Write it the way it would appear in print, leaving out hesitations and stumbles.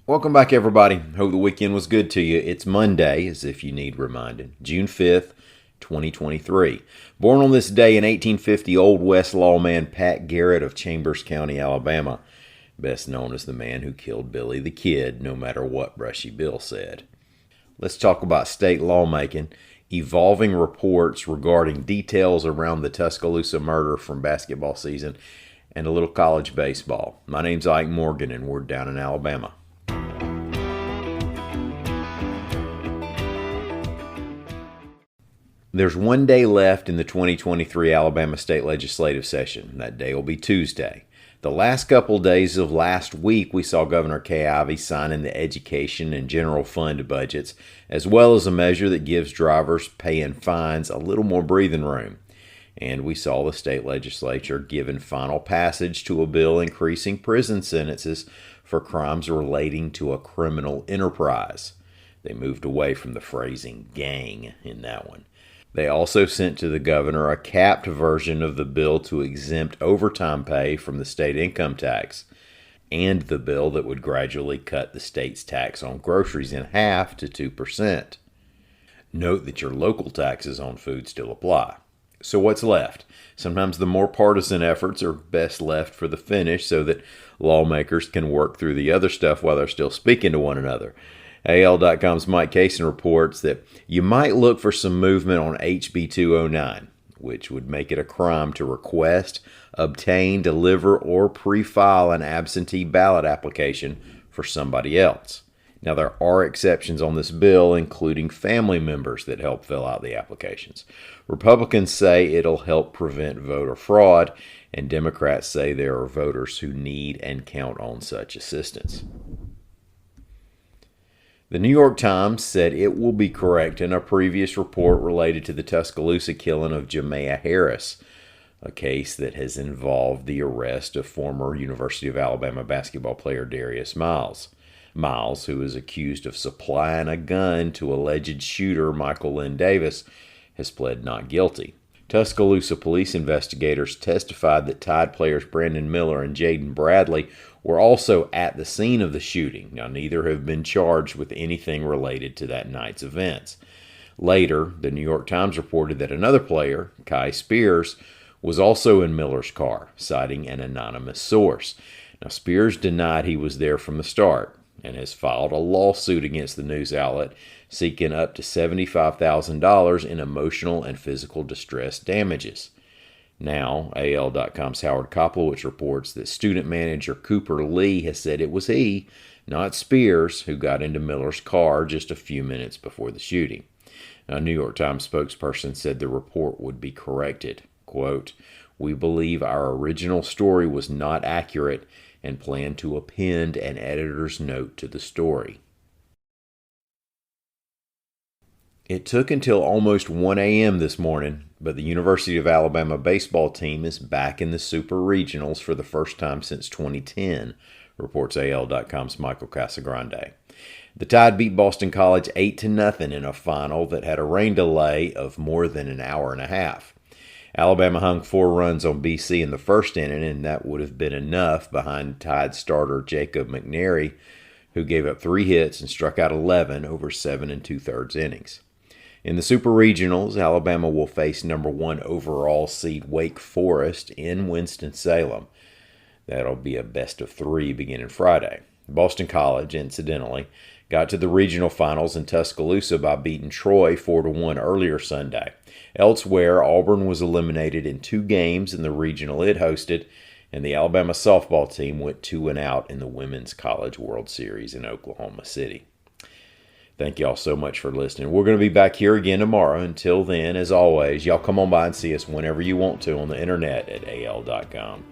Welcome back, everybody. Hope the weekend was good to you. It's Monday, as if you need reminding, June 5th, 2023. Born on this day in 1850, Old West lawman Pat Garrett of Chambers County, Alabama, best known as the man who killed Billy the Kid, no matter what Brushy Bill said. Let's talk about state lawmaking, evolving reports regarding details around the Tuscaloosa murder from basketball season, and a little college baseball. My name's Ike Morgan, and we're down in Alabama. There's one day left in the 2023 Alabama state legislative session. That day will be Tuesday. The last couple days of last week, we saw Governor Kay Ivey signing the education and general fund budgets, as well as a measure that gives drivers paying fines a little more breathing room. And we saw the state legislature giving final passage to a bill increasing prison sentences for crimes relating to a criminal enterprise. They moved away from the phrasing gang in that one. They also sent to the governor a capped version of the bill to exempt overtime pay from the state income tax, and the bill that would gradually cut the state's tax on groceries in half to 2%. Note that your local taxes on food still apply. So what's left? Sometimes the more partisan efforts are best left for the finish so that lawmakers can work through the other stuff while they're still speaking to one another. AL.com's Mike Kaysen reports that you might look for some movement on HB 209, which would make it a crime to request, obtain, deliver, or pre-file an absentee ballot application for somebody else. Now, there are exceptions on this bill, including family members that help fill out the applications. Republicans say it'll help prevent voter fraud, and Democrats say there are voters who need and count on such assistance. The New York Times said it will be correcting a previous report related to the Tuscaloosa killing of Jamea Harris, a case that has involved the arrest of former University of Alabama basketball player Darius Miles. Miles, who is accused of supplying a gun to alleged shooter Michael Lynn Davis, has pled not guilty. Tuscaloosa police investigators testified that Tide players Brandon Miller and Jaden Bradley were also at the scene of the shooting. Now, neither have been charged with anything related to that night's events. Later, the New York Times reported that another player, Kai Spears, was also in Miller's car, citing an anonymous source. Now, Spears denied he was there from the start and has filed a lawsuit against the news outlet seeking up to $75,000 in emotional and physical distress damages. Now, AL.com's Howard Koplowitz reports that student manager Cooper Lee has said it was he, not Spears, who got into Miller's car just a few minutes before the shooting. A New York Times spokesperson said the report would be corrected. Quote, "We believe our original story was not accurate and plan to append an editor's note to the story." It took until almost 1 a.m. this morning, but the University of Alabama baseball team is back in the Super Regionals for the first time since 2010, reports AL.com's Michael Casagrande. The Tide beat Boston College 8-0 in a final that had a rain delay of more than an hour and a half. Alabama hung 4 runs on BC in the first inning, and that would have been enough behind Tide starter Jacob McNary, who gave up 3 hits and struck out 11 over 7 2/3 innings. In the Super Regionals, Alabama will face number 1 overall seed Wake Forest in Winston-Salem. That'll be a best-of-3 beginning Friday. Boston College, incidentally, got to the regional finals in Tuscaloosa by beating Troy 4-1 earlier Sunday. Elsewhere, Auburn was eliminated in 2 games in the regional it hosted, and the Alabama softball team went 2-out in the Women's College World Series in Oklahoma City. Thank y'all so much for listening. We're going to be back here again tomorrow. Until then, as always, y'all come on by and see us whenever you want to on the internet at al.com.